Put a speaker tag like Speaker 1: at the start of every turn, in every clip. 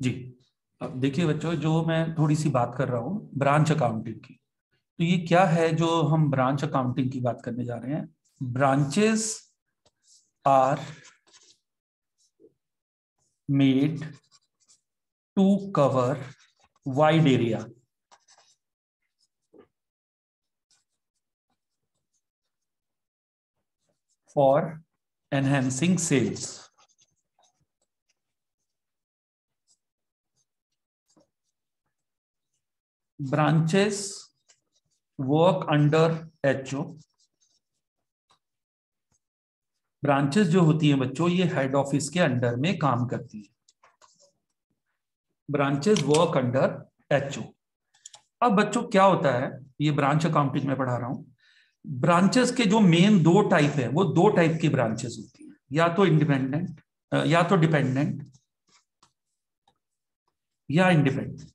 Speaker 1: जी। अब देखिए बच्चों, जो मैं थोड़ी सी बात कर रहा हूँ ब्रांच अकाउंटिंग की, तो ये क्या है जो हम ब्रांच अकाउंटिंग की बात करने जा रहे हैं। Branches are made to cover wide area for enhancing sales. Branches work under HO. Branches जो होती हैं बच्चों, ये हेड ऑफिस के अंडर में काम करती हैं। Branches work under HO. अब बच्चों क्या होता है, ये ब्रांच अकाउंटिंग में पढ़ा रहा हूं। ब्रांचेस के जो मेन दो टाइप है, वो दो टाइप की ब्रांचेस होती हैं, या तो इंडिपेंडेंट या तो डिपेंडेंट या इंडिपेंडेंट।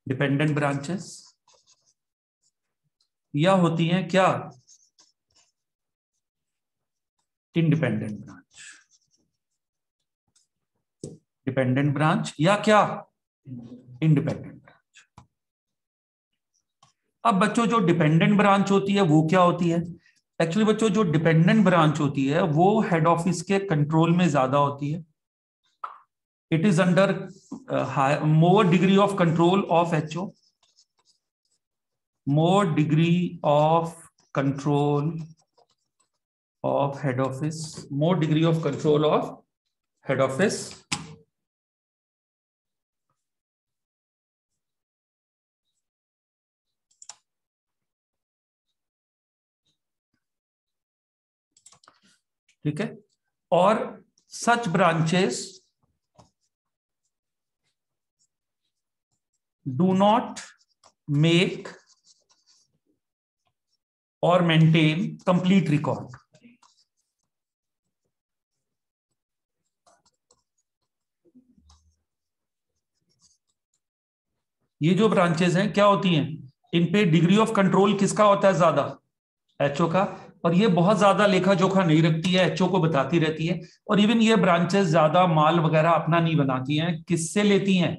Speaker 1: डिपेंडेंट ब्रांचेस या होती हैं क्या, इंडिपेंडेंट ब्रांच। डिपेंडेंट ब्रांच या क्या, इंडिपेंडेंट ब्रांच। अब बच्चों जो डिपेंडेंट ब्रांच होती है वो क्या होती है। एक्चुअली बच्चों जो डिपेंडेंट ब्रांच होती है वो हेड ऑफिस के कंट्रोल में ज्यादा होती है। It is under more degree of control of HO. More degree of control of head office. More degree of control of head office. ठीक है। और सच ब्रांचेस डू नॉट मेक और मेंटेन कंप्लीट रिकॉर्ड। ये जो ब्रांचेस हैं क्या होती हैं, इन पे डिग्री ऑफ कंट्रोल किसका होता है ज्यादा, एचओ का। और ये बहुत ज्यादा लेखा जोखा नहीं रखती है, एचओ को बताती रहती है। और इवन ये ब्रांचेस ज्यादा माल वगैरह अपना नहीं बनाती हैं, किससे लेती हैं,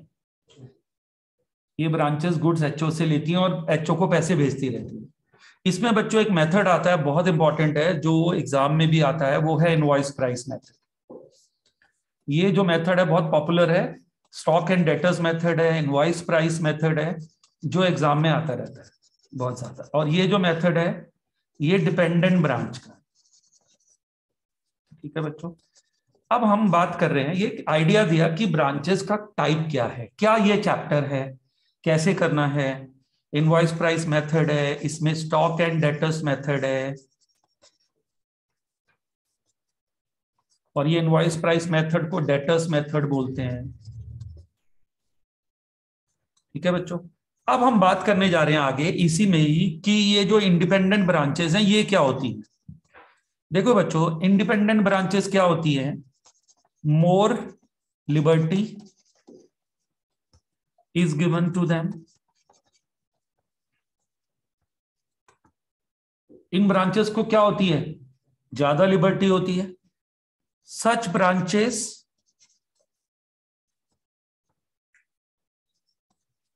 Speaker 1: ये ब्रांचेस गुड्स एचओ से लेती हैं और एचओ को पैसे भेजती रहती हैं। इसमें बच्चों एक मेथड आता है, बहुत इंपॉर्टेंट है, जो एग्जाम में भी आता है, वो है इनवॉइस प्राइस मेथड। ये जो मेथड है बहुत पॉपुलर है। स्टॉक एंड डेटर्स मेथड है, इनवॉइस प्राइस मेथड है, जो एग्जाम में आता रहता है बहुत ज्यादा। और ये जो मेथड है ये डिपेंडेंट ब्रांच का। ठीक है बच्चों। अब हम बात कर रहे हैं, ये आइडिया दिया कि ब्रांचेस का टाइप क्या है, क्या ये चैप्टर है, कैसे करना है। इनवॉइस प्राइस मेथड है, इसमें स्टॉक एंड डेटर्स मेथड है। और ये इनवॉइस प्राइस मेथड को डेटर्स मेथड बोलते हैं। ठीक है बच्चों। अब हम बात करने जा रहे हैं आगे इसी में ही कि ये जो इंडिपेंडेंट ब्रांचेस हैं ये क्या होती हैं। देखो बच्चों, इंडिपेंडेंट ब्रांचेस क्या होती हैं, more liberty is given to them। इन ब्रांचेस को क्या होती है, ज्यादा लिबर्टी होती है। Such branches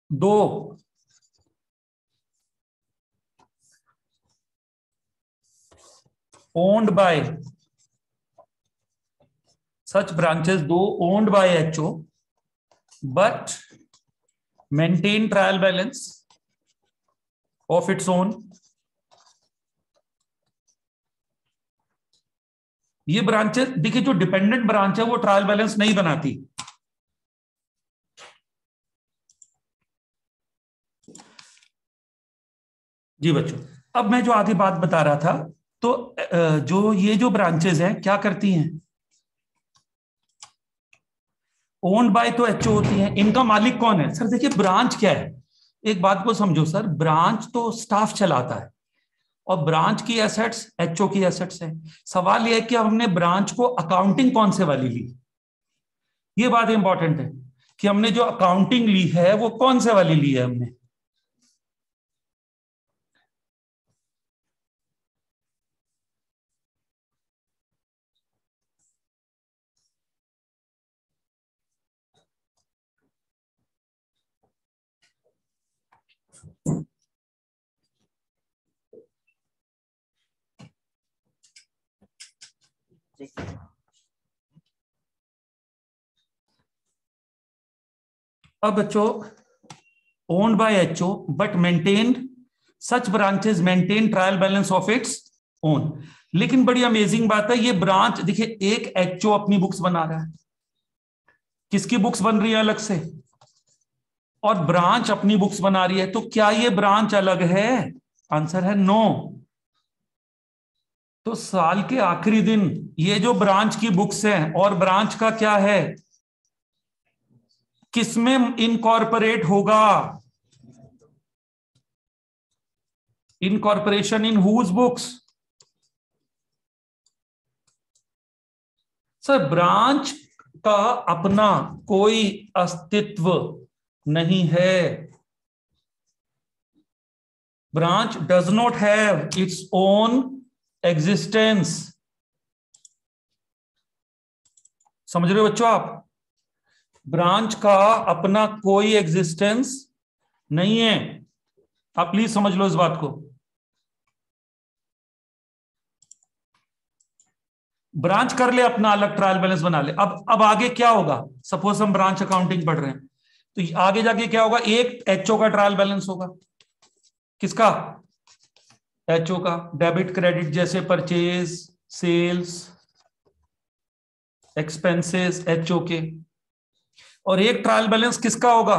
Speaker 1: though owned by, such branches though owned by HO but maintain trial balance of its own. ये ब्रांचेस देखिए, जो डिपेंडेंट ब्रांच है वो ट्रायल बैलेंस नहीं बनाती। जी बच्चों, अब मैं जो आधी बात बता रहा था, तो जो ये जो ब्रांचेस हैं क्या करती हैं, ओन्ड बाय तो एचओ होती है, इनका मालिक कौन है सर। देखिए ब्रांच क्या है, एक बात को समझो सर, ब्रांच तो स्टाफ चलाता है और ब्रांच की एसेट्स एचओ की एसेट्स है। सवाल यह है कि हमने ब्रांच को अकाउंटिंग कौन से वाली ली, ये बात इंपॉर्टेंट है कि हमने जो अकाउंटिंग ली है वो कौन से वाली ली है हमने। अब बच्चों, owned by HO but maintained, such branches maintain trial balance of its own. लेकिन बड़ी अमेजिंग बात है, ये ब्रांच देखिए, एक HO अपनी बुक्स बना रहा है, किसकी बुक्स बन रही है अलग से, और ब्रांच अपनी बुक्स बना रही है, तो क्या ये ब्रांच अलग है? आंसर है नो। तो साल के आखिरी दिन ये जो ब्रांच की बुक्स हैं और ब्रांच का क्या है, किसमें इनकॉर्पोरेट होगा? Incorporation in whose books? Sir, branch का अपना कोई अस्तित्व नहीं है। Branch does not have its own existence. समझ रहे हो बच्चों आप? ब्रांच का अपना कोई एग्जिस्टेंस नहीं है। आप प्लीज समझ लो इस बात को। ब्रांच कर ले अपना अलग ट्रायल बैलेंस बना ले। अब आगे क्या होगा? सपोज हम ब्रांच अकाउंटिंग पढ़ रहे हैं, तो आगे जाके क्या होगा? एक एचओ का ट्रायल बैलेंस होगा। किसका? एचओ का। डेबिट क्रेडिट जैसे परचेज, सेल्स, एक्सपेंसेस एचओ के। और एक ट्रायल बैलेंस किसका होगा?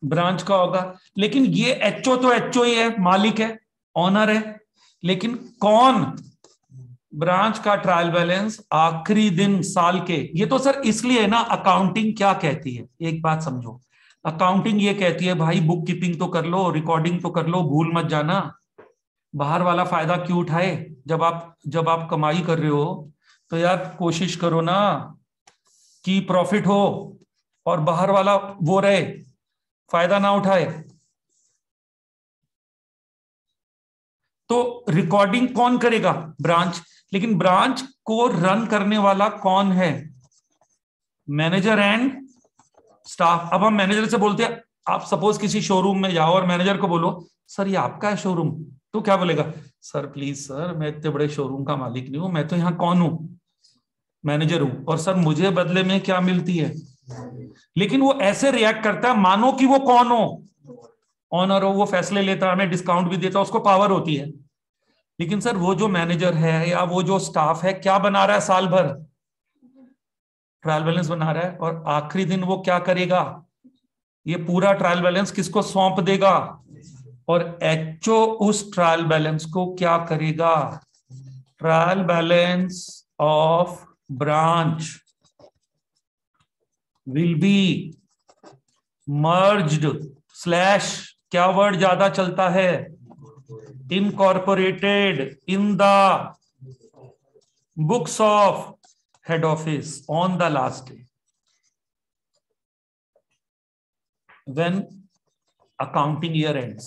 Speaker 1: ब्रांच का होगा। लेकिन ये एचओ तो एचओ ही है, मालिक है, ऑनर है, लेकिन कौन? ब्रांच का ट्रायल बैलेंस आखिरी दिन साल के। ये तो सर इसलिए ना, अकाउंटिंग क्या कहती है, एक बात समझो, अकाउंटिंग ये कहती है भाई बुक कीपिंग तो कर लो, रिकॉर्डिंग तो कर लो, भूल मत जाना। बाहर वाला फायदा क्यों उठाए? जब आप कमाई कर रहे हो तो यार कोशिश करो ना कि प्रॉफिट हो, और बाहर वाला वो रहे, फायदा ना उठाए। तो रिकॉर्डिंग कौन करेगा? ब्रांच। लेकिन ब्रांच को रन करने वाला कौन है? Manager and staff. अब हम मैनेजर से बोलते हैं, आप सपोज किसी शोरूम में जाओ और मैनेजर को बोलो सर ये आपका है शोरूम, तो क्या बोलेगा? सर प्लीज सर, मैं इतने बड़े शोरूम का मालिक नहीं हूं, मैं तो यहाँ कौन हूं? मैनेजर हूं। और सर मुझे बदले में क्या मिलती है? लेकिन वो ऐसे रिएक्ट करता है मानो कि वो कौन हो? ऑनर हो, वो फैसले लेता है, हमें डिस्काउंट भी देता है, उसको पावर होती है। लेकिन सर वो जो मैनेजर है या वो जो स्टाफ है, क्या बना रहा है साल भर? ट्रायल बैलेंस बना रहा है। और आखिरी दिन वो क्या करेगा? ये पूरा ट्रायल बैलेंस किसको सौंप देगा? और एचओ उस ट्रायल बैलेंस को क्या करेगा? Trial balance of branch will be merged slash, क्या वर्ड ज्यादा चलता है? Incorporated in the books of head office on the last day when accounting year ends.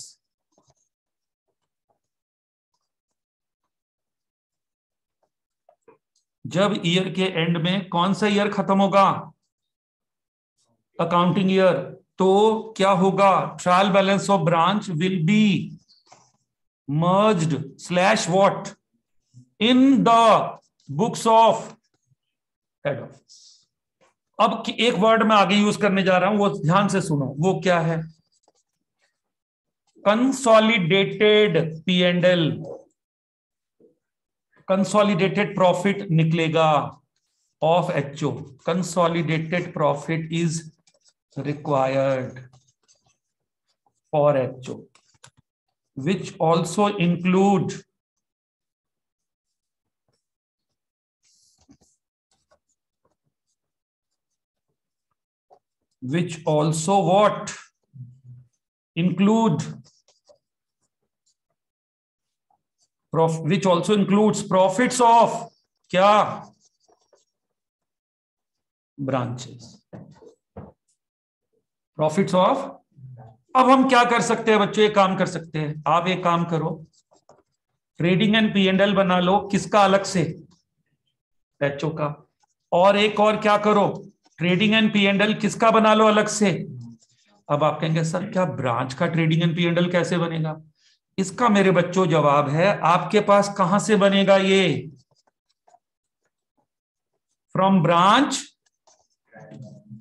Speaker 1: जब ईयर के एंड में कौन सा ईयर खत्म होगा? Accounting year. तो क्या होगा? Trial balance of branch will be merged slash what in the books of head office. अब एक वर्ड मैं आगे यूज करने जा रहा हूं, वो ध्यान से सुनो। वो क्या है? Consolidated P and L, consolidated profit निकलेगा of HO. Consolidated profit is required for HO which also include which also what? Include which also includes profits of क्या? branches. Profits of। अब हम क्या कर सकते हैं बच्चों? एक काम कर सकते हैं, आप एक काम करो, trading and P and L बना लो। किसका? अलग से एचओ का। और एक और क्या करो? Trading and P and L किसका बना लो? अलग से। अब आप कहेंगे सर क्या ब्रांच का trading and P and L कैसे बनेगा? इसका मेरे बच्चों जवाब है, आपके पास कहां से बनेगा ये? फ्रॉम ब्रांच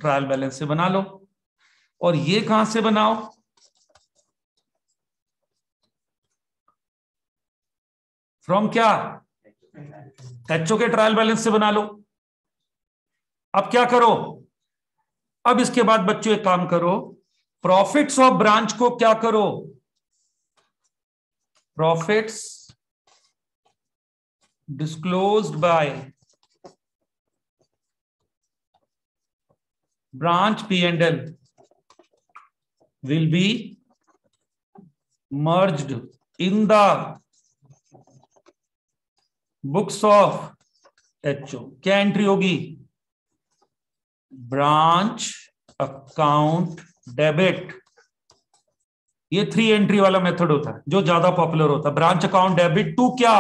Speaker 1: ट्रायल बैलेंस से बना लो। और ये कहां से बनाओ? फ्रॉम क्या? एचओ के ट्रायल बैलेंस से बना लो। अब क्या करो? अब इसके बाद बच्चों एक काम करो, प्रॉफिट्स ऑफ ब्रांच को क्या करो? Profits disclosed by branch P&L will be merged in the books of HO। क्या एंट्री होगी? Branch account debit. ये 3 एंट्री वाला मेथड होता है जो ज्यादा पॉपुलर होता है। ब्रांच अकाउंट डेबिट टू क्या?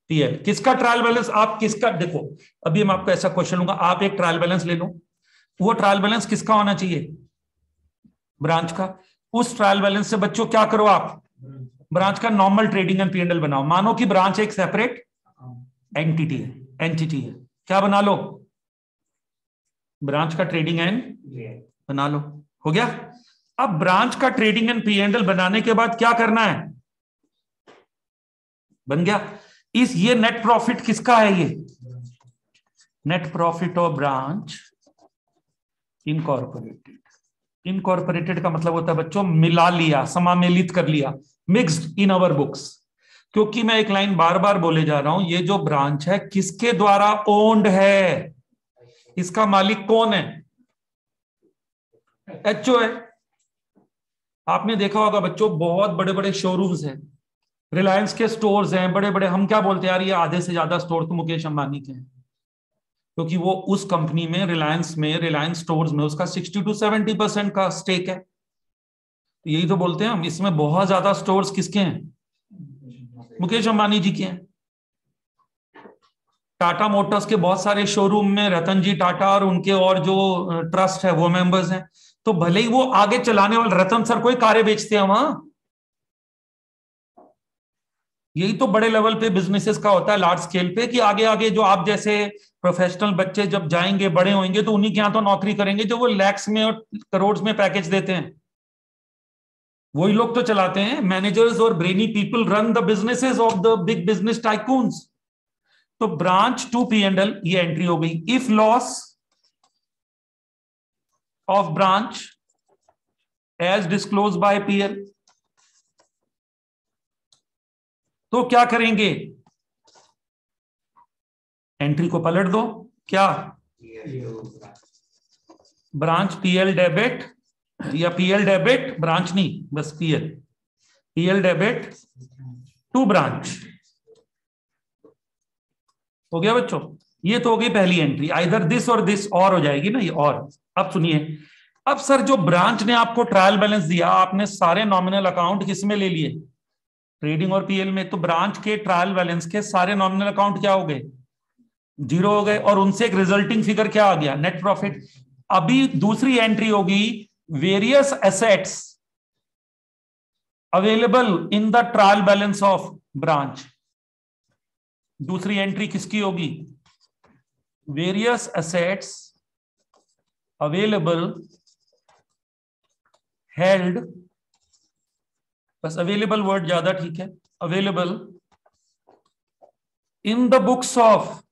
Speaker 1: पीएल। किसका ट्रायल बैलेंस? आप किसका, देखो अभी मैं आपको ऐसा क्वेश्चन लूंगा, आप एक ट्रायल बैलेंस ले लो, वो ट्रायल बैलेंस किसका होना चाहिए? ब्रांच का। उस ट्रायल बैलेंस से बच्चों क्या करो आप? ब्रांच का नॉर्मल ट्रेडिंग एंड पीएनएल बनाओ। मानो कि ब्रांच एक सेपरेट एंटिटी है, क्या बना लो? ब्रांच का ट्रेडिंग एंड बना लो। हो गया? अब ब्रांच का ट्रेडिंग एंड पीएनएल बनाने के बाद क्या करना है? बन गया। ये नेट प्रॉफिट किसका है? ये net profit of branch incorporated. Incorporated का मतलब होता है बच्चों मिला लिया, समामेलित कर लिया, मिक्स्ड इन आवर बुक्स। क्योंकि मैं एक लाइन बार बार बोले जा रहा हूं, ये जो ब्रांच है किसके द्वारा ओन्ड है? इसका मालिक कौन है? एचओ है। आपने देखा होगा बच्चों, बहुत बड़े बड़े शोरूम्स हैं, रिलायंस के स्टोर्स हैं बड़े बड़े। हम क्या बोलते हैं यार, ये आधे से ज्यादा स्टोर तो मुकेश अंबानी के हैं, क्योंकि वो उस कंपनी में, रिलायंस स्टोर्स में उसका 60 to 70% का स्टेक है। तो यही तो बोलते हैं हम, इसमें बहुत ज्यादा स्टोर्स किसके हैं? मुकेश अंबानी जी के हैं। टाटा मोटर्स के बहुत सारे शोरूम में रतन जी टाटा और उनके और जो ट्रस्ट है वो मेंबर्स हैं। तो भले ही वो आगे चलाने वाले रतन सर कोई कारें बेचते हैं वहां। यही तो बड़े लेवल पे बिजनेसेस का होता है, लार्ज स्केल पे, कि आगे आगे जो आप जैसे प्रोफेशनल बच्चे जब जाएंगे, बड़े होंगे, तो उन्हीं के यहां तो नौकरी करेंगे जो वो लैक्स में और करोड़ में पैकेज देते हैं। वही लोग तो चलाते हैं। मैनेजर्स और brainy people run the businesses of the big business tycoons. तो ब्रांच टू पीएनएल ये एंट्री हो गई। If loss of branch as disclose by PL, तो क्या करेंगे? एंट्री को पलट दो। क्या? ब्रांच पीएल डेबिट, या पीएल डेबिट ब्रांच नहीं, बस पीएल डेबिट टू ब्रांच। हो गया बच्चों? ये तो हो गई पहली एंट्री। आइदर दिस और दिस, और हो जाएगी ना ये और। अब सुनिए, अब सर जो ब्रांच ने आपको ट्रायल बैलेंस दिया, आपने सारे नॉमिनल अकाउंट किसमें ले लिए? ट्रेडिंग और पीएल में। तो ब्रांच के ट्रायल बैलेंस के सारे नॉमिनल अकाउंट क्या हो गए? 0 हो गए। और उनसे एक रिजल्टिंग फिगर क्या आ गया? Net profit. अभी दूसरी एंट्री होगी, various assets available in the trial balance of branch. दूसरी एंट्री किसकी होगी? वेरियस एसेट्स अवेलेबल हेल्ड, बस अवेलेबल वर्ड ज्यादा ठीक है, available in the books of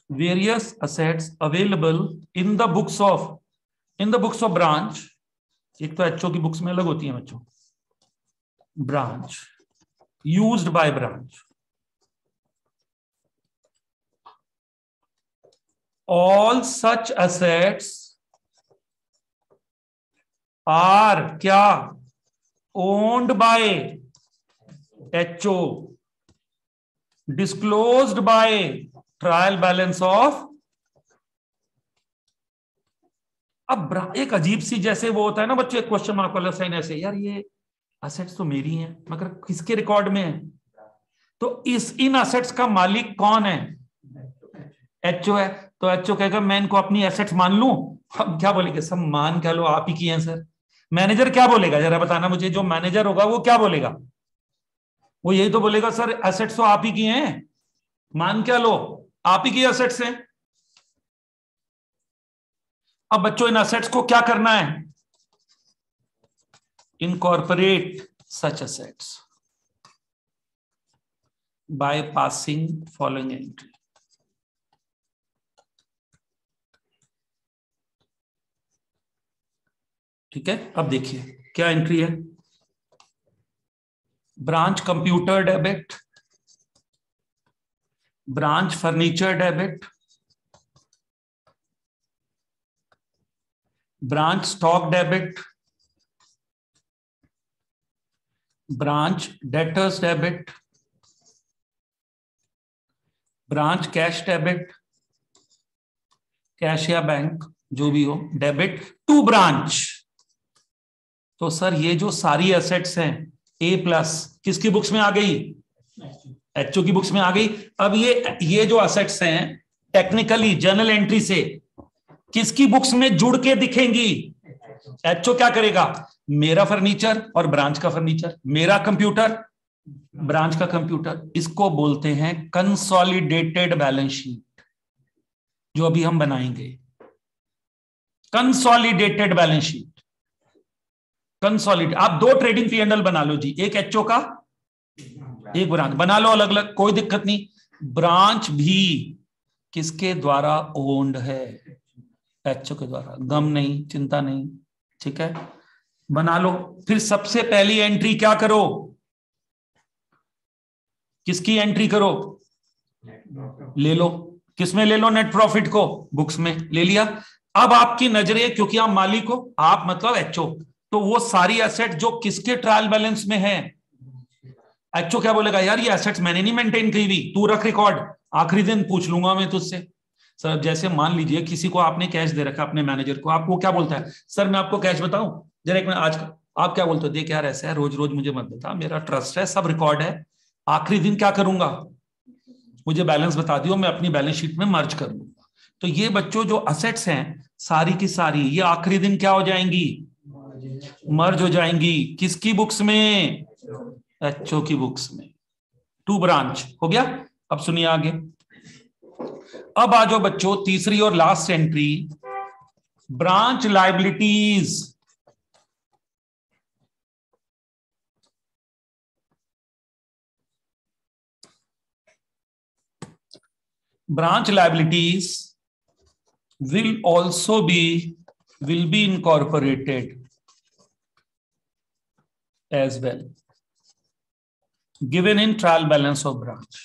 Speaker 1: various assets available in the books of branch. एक तो एचओ की बुक्स में अलग होती है बच्चों, branch used by branch. All such assets are क्या? Owned by HO, disclosed by trial balance of. अब एक अजीब सी, जैसे वो होता है ना बच्चे, क्वेश्चन मार्क वाला साइन ऐसे, यार ये असेट्स तो मेरी हैं मगर किसके रिकॉर्ड में है? तो इन असेट्स का मालिक कौन है? एचओ है। तो एचओ कहेगा मैं इनको अपनी एसेट्स मान लूं। हम क्या बोलेंगे? सब मान क्या लो, आप ही की हैं सर। मैनेजर क्या बोलेगा जरा बताना मुझे, जो मैनेजर होगा वो क्या बोलेगा? वो यही तो बोलेगा सर एसेट्स तो आप ही की हैं, मान क्या लो, आप ही की एसेट्स हैं। अब बच्चों इन एसेट्स को क्या करना है? Incorporate such assets by passing following entry. ठीक है, अब देखिए क्या एंट्री है। Branch computer debit, branch furniture debit, branch stock debit, branch debtors debit, branch cash debit, cash या बैंक जो भी हो, डेबिट टू ब्रांच। तो सर ये जो सारी एसेट्स हैं ए प्लस किसकी बुक्स में आ गई? एचओ की बुक्स में आ गई। अब ये जो एसेट्स हैं टेक्निकली जर्नल एंट्री से किसकी बुक्स में जुड़ के दिखेंगी? एचओ क्या करेगा? मेरा फर्नीचर और ब्रांच का फर्नीचर, मेरा कंप्यूटर ब्रांच का कंप्यूटर, इसको बोलते हैं कंसोलिडेटेड बैलेंस शीट, जो अभी हम बनाएंगे। Consolidated balance sheet, consolidate. आप दो ट्रेडिंग पी&एल बना लो जी, एक एचओ का एक ब्रांच, बना लो अलग अलग, कोई दिक्कत नहीं। ब्रांच भी किसके द्वारा ओन्ड है? एचओ के द्वारा, गम नहीं, चिंता नहीं, ठीक है, बना लो। फिर सबसे पहली एंट्री क्या करो? किसकी एंट्री करो? ले लो, किसमें ले लो? नेट प्रॉफिट को, बुक्स में ले लिया। अब आपकी नजरें, क्योंकि आप मालिक हो, आप मतलब एचओ, तो वो सारी एसेट जो किसके ट्रायल बैलेंस में है? एचओ क्या बोलेगा? यार ये एसेट्स मैंने नहीं मेंटेन की हुई, तू रख रिकॉर्ड, आखिरी दिन पूछ लूंगा मैं तुझसे। सर जैसे मान लीजिए किसी को आपने कैश दे रखा अपने मैनेजर को, आपको क्या बोलता है? सर मैं आपको कैश बताऊं जरा एक मिनट आज का। आप क्या बोलते हो? देख यार ऐसा है, रोज रोज मुझे मत बता, मेरा ट्रस्ट है, सब रिकॉर्ड है, आखिरी दिन क्या करूंगा, मुझे बैलेंस बता दियो, मैं अपनी बैलेंस शीट में मर्ज कर लूंगा। तो ये बच्चों जो असेट्स हैं सारी की सारी, ये आखिरी दिन क्या हो जाएंगी? मर्ज हो जाएंगी। किसकी बुक्स में? एचओ की बुक्स में। टू ब्रांच हो गया। अब सुनिए आगे। अब आ जाओ बच्चों तीसरी और last entry, branch liabilities. Branch liabilities will also will be incorporated as well, given in trial balance of branch.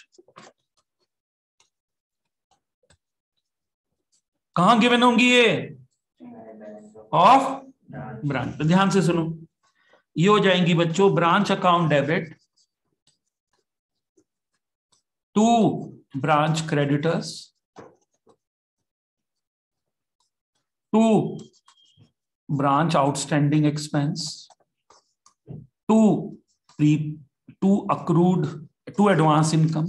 Speaker 1: कहां गिवन होंगी ये? Of branch. ध्यान से सुनो, ये हो जाएंगी बच्चों branch account debit to branch creditors, to branch outstanding expense, to pre to accrued to advance income.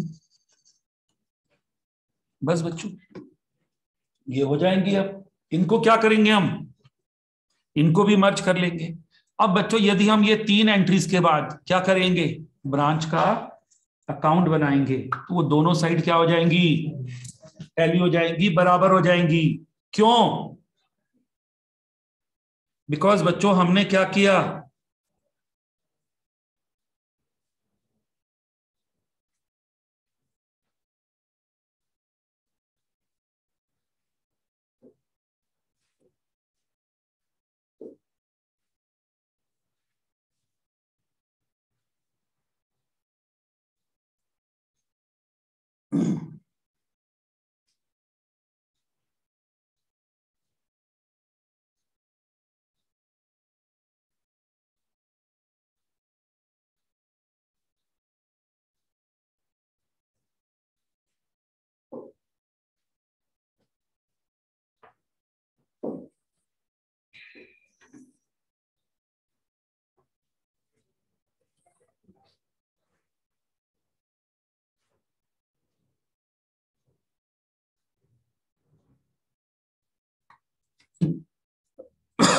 Speaker 1: बस बच्चों ये हो जाएंगी। अब इनको क्या करेंगे हम? इनको भी मर्ज कर लेंगे। अब बच्चों यदि हम ये तीन एंट्रीज के बाद क्या करेंगे? ब्रांच का अकाउंट बनाएंगे, तो वो दोनों साइड क्या हो जाएंगी? टैली हो जाएंगी, बराबर हो जाएंगी। क्यों? बिकॉज बच्चों हमने क्या किया?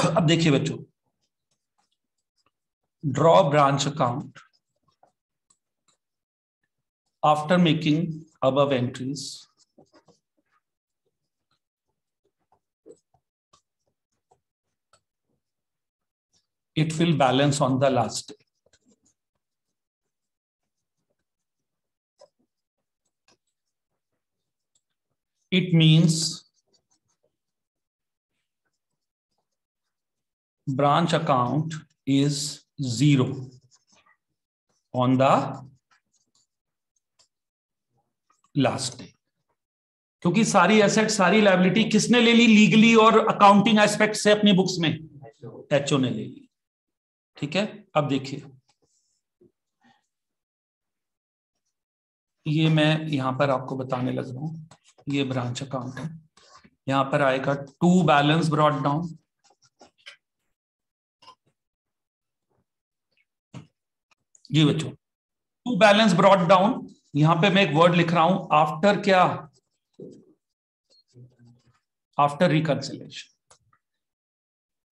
Speaker 1: अब देखिए बच्चों, draw branch account after making above entries. It will balance on the last day. It means branch account is 0 on the last day. क्योंकि सारी एसेट सारी लायबिलिटी किसने ले ली लीगली और अकाउंटिंग एस्पेक्ट से अपनी बुक्स में? एचओ ने ले ली। ठीक है, अब देखिए ये मैं यहां पर आपको बताने लग रहा हूं, ये ब्रांच अकाउंट है, यहां पर आएगा टू बैलेंस ब्रॉट डाउन, ये बच्चों टू बैलेंस ब्रॉट डाउन, यहां पे मैं एक वर्ड लिख रहा हूं आफ्टर क्या? After reconciliation.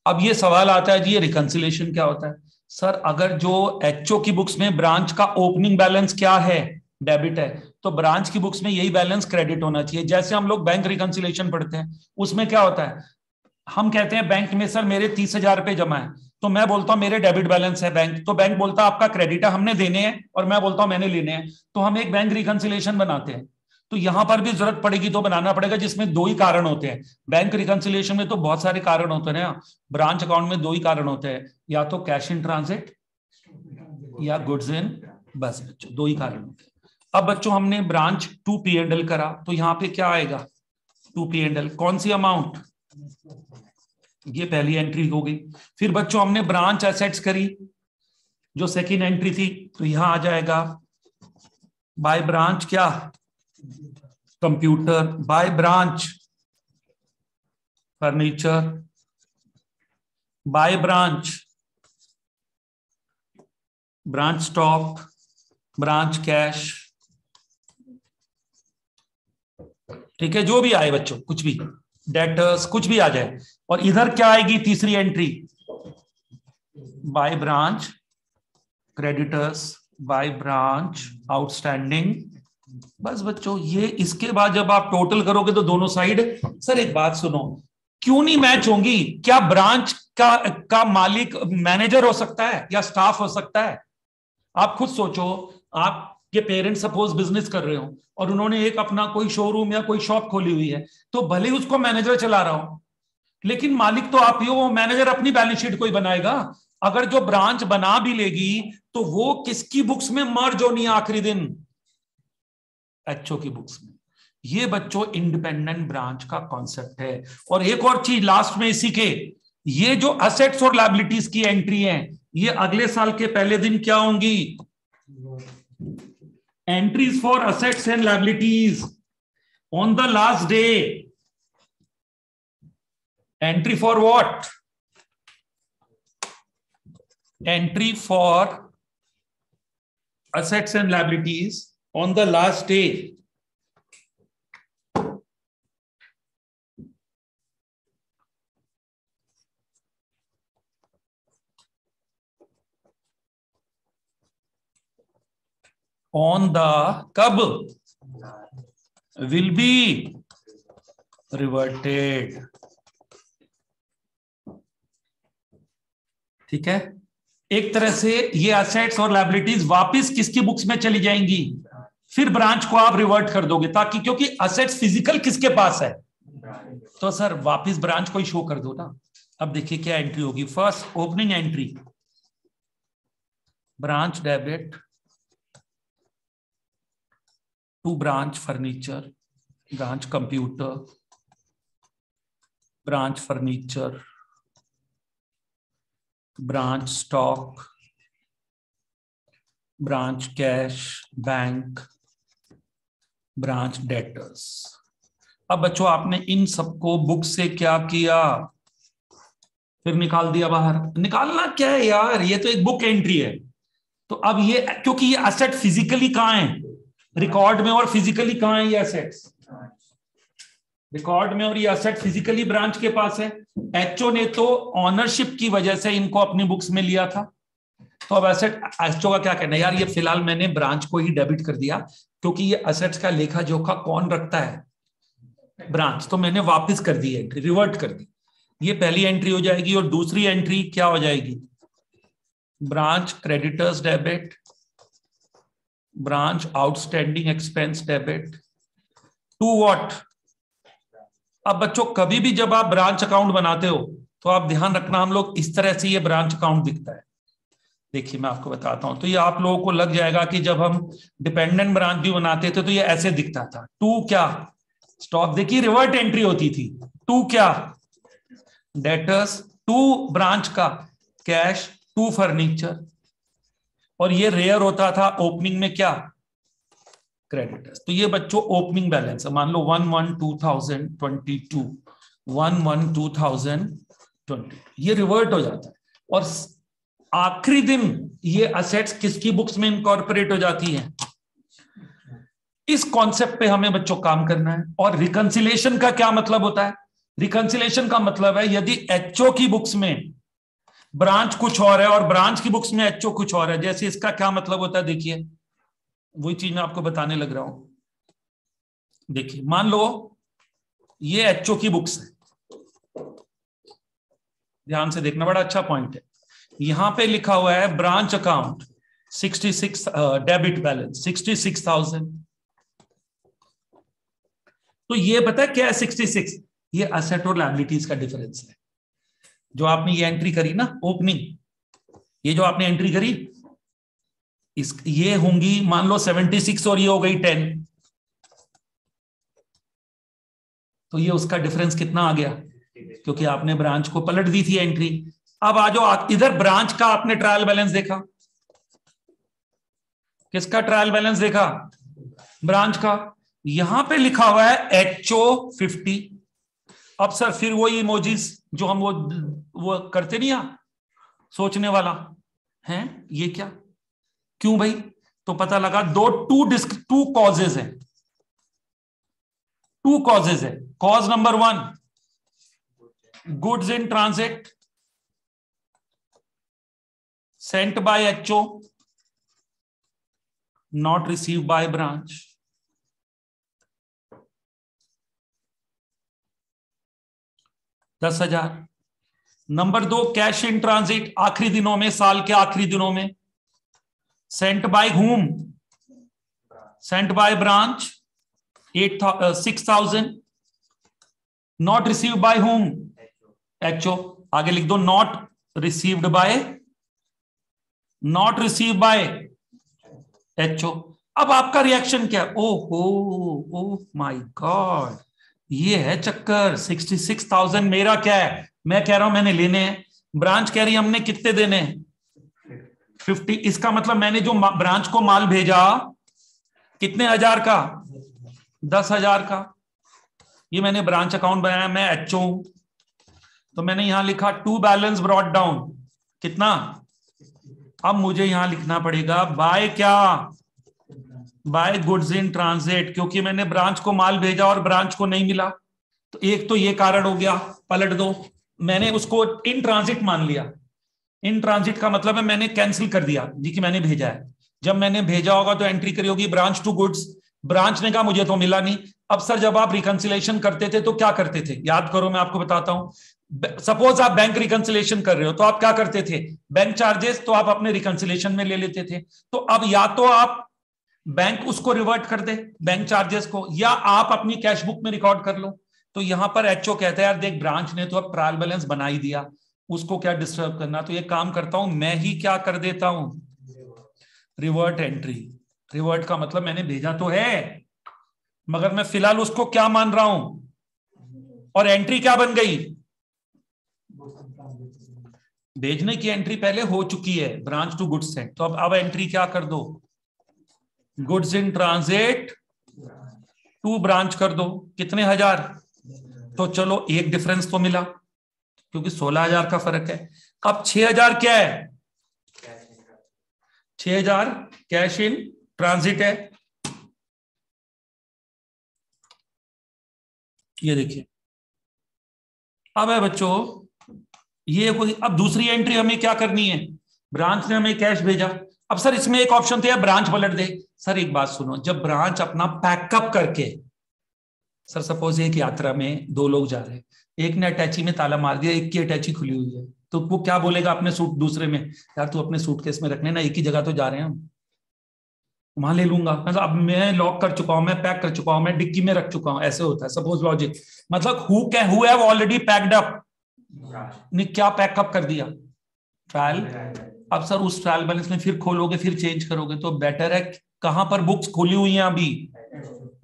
Speaker 1: अब ये सवाल आता है जी ये रिकंसिलेशन क्या होता है? सर अगर जो एचओ की बुक्स में ब्रांच का ओपनिंग बैलेंस क्या है? डेबिट है, तो ब्रांच की बुक्स में यही बैलेंस क्रेडिट होना चाहिए। जैसे हम लोग बैंक रिकंसिलेशन पढ़ते हैं, उसमें क्या होता है, हम कहते हैं बैंक में सर मेरे 30,000 रुपए जमा है, तो मैं बोलता हूं मेरे डेबिट बैलेंस है बैंक, तो बैंक बोलता है आपका क्रेडिट है, हमने देने हैं, और मैं बोलता हूं मैंने लेने हैं, तो हम एक बैंक रिकंसिलेशन बनाते हैं। तो यहां पर भी जरूरत पड़ेगी तो बनाना पड़ेगा, जिसमें दो ही कारण होते हैं। बैंक रिकंसिलेशन में तो बहुत सारे कारण होते हैं ना, ब्रांच अकाउंट में दो ही कारण होते हैं, या तो कैश इन ट्रांजिट या गुड्स इन, बस बच्चों दो ही कारण होते हैं। अब बच्चों हमने ब्रांच 2 P&L करा, तो यहां पे क्या आएगा? 2 P&L, कौन सी अमाउंट? ये पहली एंट्री हो गई। फिर बच्चों हमने ब्रांच एसेट्स करी, जो सेकंड एंट्री थी, तो यहां आ जाएगा बाय ब्रांच क्या? Computer, by branch furniture, by branch stock, branch cash. ठीक है, जो भी आए बच्चों, कुछ भी डेटर्स, कुछ भी आ जाए। और इधर क्या आएगी तीसरी entry? By branch creditors, by branch outstanding. बस बच्चों ये, इसके बाद जब आप टोटल करोगे तो दोनों साइड। सर एक बात सुनो, क्यों नहीं मैच होंगी? क्या ब्रांच का मालिक मैनेजर हो सकता है या स्टाफ हो सकता है? आप खुद सोचो, आपके पेरेंट्स सपोज बिजनेस कर रहे हो और उन्होंने एक अपना कोई शोरूम या कोई शॉप खोली हुई है, तो भले ही उसको मैनेजर चला रहा हो, लेकिन मालिक तो आप ही हो। वो मैनेजर अपनी बैलेंस शीट कोई बनाएगा। अगर जो ब्रांच बना भी लेगी तो वो किसकी बुक्स में मर्ज होनी है आखिरी दिन? एचओ की बुक्स में। ये बच्चों इंडिपेंडेंट ब्रांच का कॉन्सेप्ट है। और एक और चीज लास्ट में इसी के, ये जो असेट्स और लायबिलिटीज की एंट्री है, ये अगले साल के पहले दिन क्या होंगी? Entries for assets and liabilities on the last day. Entry for what? Entry for assets and liabilities on the last day. On the कब? will be reverted. ठीक है, एक तरह से ये एसेट्स और लायबिलिटीज वापस किसकी बुक्स में चली जाएंगी? फिर ब्रांच को आप रिवर्ट कर दोगे, ताकि क्योंकि एसेट्स फिजिकल किसके पास है? तो सर वापस ब्रांच को ही शो कर दो ना। अब देखिए क्या एंट्री होगी। First opening entry, branch debit to branch furniture, branch computer, branch furniture, branch stock, branch cash bank, branch debtors. अब बच्चों आपने इन सबको बुक से क्या किया? फिर निकाल दिया बाहर। निकालना क्या है यार, ये तो एक बुक एंट्री है। तो अब ये, क्योंकि ये एसेट फिजिकली कहां है? रिकॉर्ड में। और फिजिकली कहां है ये एसेट्स? रिकॉर्ड में। और ये एसेट फिजिकली ब्रांच के पास है। एचओ ने तो ऑनरशिप की वजह से इनको अपनी बुक्स में लिया था, तो अब एसेट एचओ का क्या कहना है यार, ये फिलहाल मैंने ब्रांच को ही डेबिट कर दिया क्योंकि ये एसेट्स का लेखा जोखा कौन रखता है, ब्रांच, तो मैंने वापस कर दी एंट्री, रिवर्ट कर दी। ये पहली एंट्री हो जाएगी। और दूसरी एंट्री क्या हो जाएगी, branch creditors debit, branch outstanding expense debit to what. अब बच्चों कभी भी जब आप ब्रांच अकाउंट बनाते हो तो आप ध्यान रखना, हम लोग इस तरह से ये ब्रांच अकाउंट दिखता है। देखिए मैं आपको बताता हूं, तो ये आप लोगों को लग जाएगा कि जब हम डिपेंडेंट ब्रांच भी बनाते थे तो ये ऐसे दिखता था। टू क्या, स्टॉक, देखिए रिवर्ट एंट्री होती थी। टू क्या, डेटर्स, टू ब्रांच का कैश, टू फर्नीचर, और ये रेयर होता था ओपनिंग में क्या, क्रेडिटर्स। तो ये बच्चों ओपनिंग बैलेंस है, मान लो 1/1/2022, 1/1/2020, ये रिवर्ट हो जाता है। और आखिरी दिन ये असेट्स किसकी बुक्स में इनकॉर्पोरेट हो जाती हैं। इस कॉन्सेप्ट पे हमें बच्चों काम करना है। और रिकंसिलेशन का क्या मतलब होता है, रिकंसिलेशन का मतलब है यदि एचओ की बुक्स में ब्रांच कुछ और है और ब्रांच की बुक्स में एचओ कुछ और है, जैसे इसका क्या मतलब होता है, देखिए वही चीज मैं आपको बताने लग रहा हूं। देखिए मान लो ये एचओ की बुक्स है, ध्यान से देखना, बड़ा अच्छा पॉइंट है। यहां पे लिखा हुआ है ब्रांच अकाउंट 66, डेबिट बैलेंस 66,000। तो ये पता है क्या है 66, ये असेट और लायबिलिटीज का डिफरेंस है। जो आपने ये एंट्री करी ना ओपनिंग, ये जो आपने एंट्री करी, इस ये होंगी मान लो 76 और ये हो गई 10, तो ये उसका डिफरेंस कितना आ गया, क्योंकि आपने ब्रांच को पलट दी थी एंट्री। अब आ जाओ इधर, ब्रांच का आपने ट्रायल बैलेंस देखा, किसका ट्रायल बैलेंस देखा, ब्रांच का। यहां पे लिखा हुआ है एचओ 50। अब सर फिर वही इमोजीज जो हम वो करते नहीं, सोचने वाला है ये क्या, क्यों भाई, तो पता लगा टू कॉजेज है, टू कॉजेज है। Cause number 1, goods in transit sent by HO not receive by branch. $10,000। Number 2, cash in transit आखिरी दिनों में, साल के आखिरी दिनों में, sent by whom, sent by branch 6,000, not receive by whom, HO. आगे लिख दो not received by, not receive by HO. अब आपका रिएक्शन क्या, ओहो, ओह माय गॉड, ये है चक्कर। 66,000 मेरा क्या है, मैं कह रहा हूं मैंने लेने हैं, ब्रांच कह रही है हमने कितने देने हैं, 50। इसका मतलब मैंने जो ब्रांच को माल भेजा कितने हजार का, 10,000 का। ये मैंने ब्रांच अकाउंट बनाया, मैं एचओ हूं, तो मैंने यहां लिखा टू बैलेंस ब्रॉट डाउन, कितना। अब मुझे यहां लिखना पड़ेगा बाय क्या, बाय गुड्स इन ट्रांजिट, क्योंकि मैंने ब्रांच को माल भेजा और ब्रांच को नहीं मिला। तो एक तो ये कारण हो गया, पलट दो, मैंने उसको इन ट्रांजिट मान लिया। इन ट्रांजिट का मतलब है मैंने कैंसिल कर दिया जी कि मैंने भेजा है। जब मैंने भेजा होगा तो एंट्री करी होगी ब्रांच टू गुड्स, ब्रांच ने कहा मुझे तो मिला नहीं। अब सर जब आप रिकंसिलेशन करते थे तो क्या करते थे, याद करो मैं आपको बताता हूं। सपोज आप बैंक रिकंसिलेशन कर रहे हो तो आप क्या करते थे, बैंक चार्जेस तो आप अपने रिकंसिलेशन में ले लेते थे। तो अब या तो आप बैंक उसको रिवर्ट कर दे बैंक चार्जेस को, या आप अपनी कैश बुक में रिकॉर्ड कर लो। तो यहां पर एचओ कहता है यार देख ब्रांच ने तो अब ट्रायल बैलेंस बना ही दिया, उसको क्या डिस्टर्ब करना, तो ये काम करता हूं मैं ही क्या कर देता हूं, रिवर्ट एंट्री। रिवर्ट का मतलब मैंने भेजा तो है मगर मैं फिलहाल उसको क्या मान रहा हूं, और एंट्री क्या बन गई, भेजने की एंट्री पहले हो चुकी है, ब्रांच टू गुड्स सेंट। तो अब एंट्री क्या कर दो, goods in transit to branch कर दो, कितने हजार। तो चलो एक डिफरेंस तो मिला क्योंकि 16,000 का फर्क है। अब 6,000 क्या है, 6,000 कैश इन ट्रांजिट है, ये देखिए। अब है बच्चों ये कोई, अब दूसरी एंट्री हमें क्या करनी है, ब्रांच ने हमें कैश भेजा। अब सर इसमें एक ऑप्शन था ब्रांच पलट दे। सर एक बात सुनो, जब ब्रांच अपना पैकअप करके, सर सपोज एक यात्रा में 2 लोग जा रहे हैं, एक ने अटैची में ताला मार दिया, एक की अटैची खुली हुई है, तो वो क्या बोलेगा अपने सूट दूसरे में, यार तू अपने सूटकेस में रखने ना, एक ही जगह तो जा रहे हैं हम, वहां ले लूंगा। मतलब अब मैं लॉक कर चुका हूं, मैं पैक कर चुका हूं, मैं डिक्की में रख चुका हूं, ऐसे होता है सपोज लॉजिक। मतलब who have already packed up ने क्या पैकअप कर दिया, ट्रायल। अब सर उस ट्रायल बैलेंस में फिर खोलोगे, फिर चेंज करोगे, तो बेटर है कहां पर बुक्स खोली हुई हैं अभी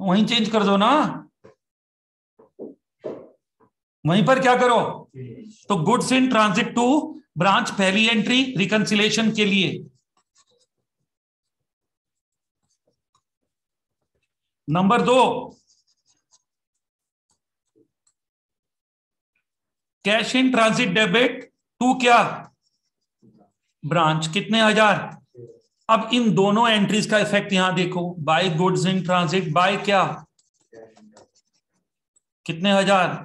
Speaker 1: वहीं चेंज कर दो ना, वहीं पर क्या करो। तो goods in transit to branch पहली एंट्री रिकंसिलेशन के लिए। Number 2, cash in transit debit to क्या, ब्रांच, कितने 1000। अब इन दोनों एंट्रीज का इफेक्ट यहां देखो, by goods in transit by क्या, कितने 1000।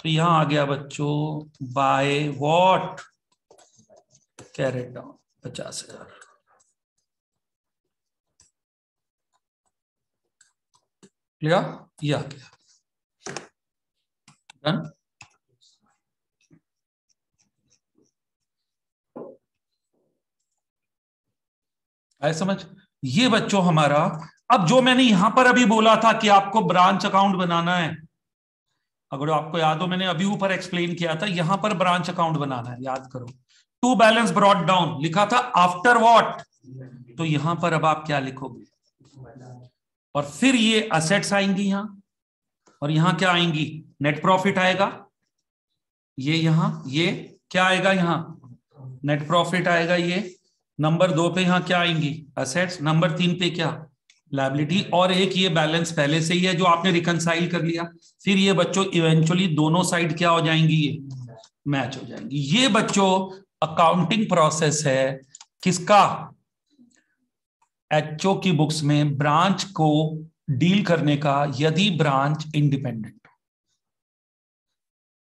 Speaker 1: तो यहां आ गया बच्चों by what, carried down 50,000। Clear, ये आ गया डन। आए समझ। ये बच्चों हमारा, अब जो मैंने यहां पर अभी बोला था कि आपको ब्रांच अकाउंट बनाना है, अगर आपको याद हो मैंने अभी ऊपर एक्सप्लेन किया था, यहां पर ब्रांच अकाउंट बनाना है, याद करो। टू बैलेंस ब्रॉट डाउन लिखा था आफ्टर व्हाट, तो यहां पर अब आप क्या लिखोगे, और फिर ये असेट्स आएंगी यहां, और यहां क्या आएंगी, नेट प्रॉफिट आएगा, ये यहां ये क्या आएगा, यहां नेट प्रॉफिट आएगा ये। नंबर 2 पे यहां क्या आएंगी, असेट्स। नंबर 3 पे क्या, लायबिलिटी। और एक ये बैलेंस पहले से ही है जो आपने रिकंसाइल कर लिया। फिर ये बच्चों इवेंचुअली दोनों साइड क्या हो जाएंगी, ये मैच हो जाएंगी। ये बच्चों अकाउंटिंग प्रोसेस है किसका, एचओ की बुक्स में ब्रांच को डील करने का, यदि ब्रांच इंडिपेंडेंट।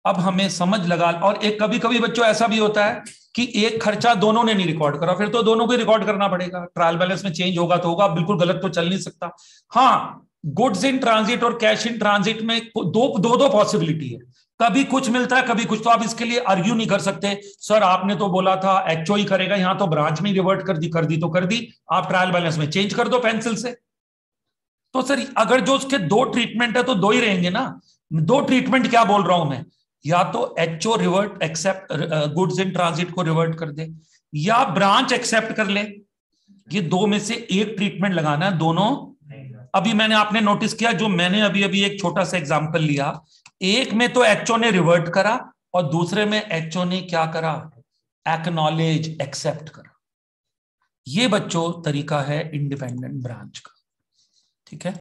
Speaker 1: अब हमें समझ लगा, और एक कभी कभी बच्चों ऐसा भी होता है कि एक खर्चा दोनों ने नहीं रिकॉर्ड करा, फिर तो दोनों को रिकॉर्ड करना पड़ेगा, ट्रायल बैलेंस में चेंज होगा तो होगा, बिल्कुल गलत तो चल नहीं सकता। हाँ, गुड्स इन ट्रांजिट और कैश इन ट्रांजिट में दो पॉसिबिलिटी है, कभी कुछ मिलता है कभी कुछ, तो आप इसके लिए आर्ग्यू नहीं कर सकते, सर आपने तो बोला था एचओ ही करेगा, यहां तो ब्रांच में रिवर्ट कर दी तो कर दी, आप ट्रायल बैलेंस में चेंज कर दो पेंसिल से। तो सर अगर जो उसके 2 ट्रीटमेंट है तो 2 ही रहेंगे ना। 2 ट्रीटमेंट क्या बोल रहा हूं मैं, या तो HO revert except goods in transit को रिवर्ट कर दे, या ब्रांच एक्सेप्ट कर ले, ये 2 में से एक ट्रीटमेंट लगाना है, दोनों। अभी मैंने आपने नोटिस किया, जो मैंने अभी अभी एक छोटा सा एग्जांपल लिया, एक में तो एचओ ने रिवर्ट करा और दूसरे में एचओ ने क्या करा, एक्नॉलेज, एक्सेप्ट करा। ये बच्चों तरीका है इंडिपेंडेंट ब्रांच का, ठीक है।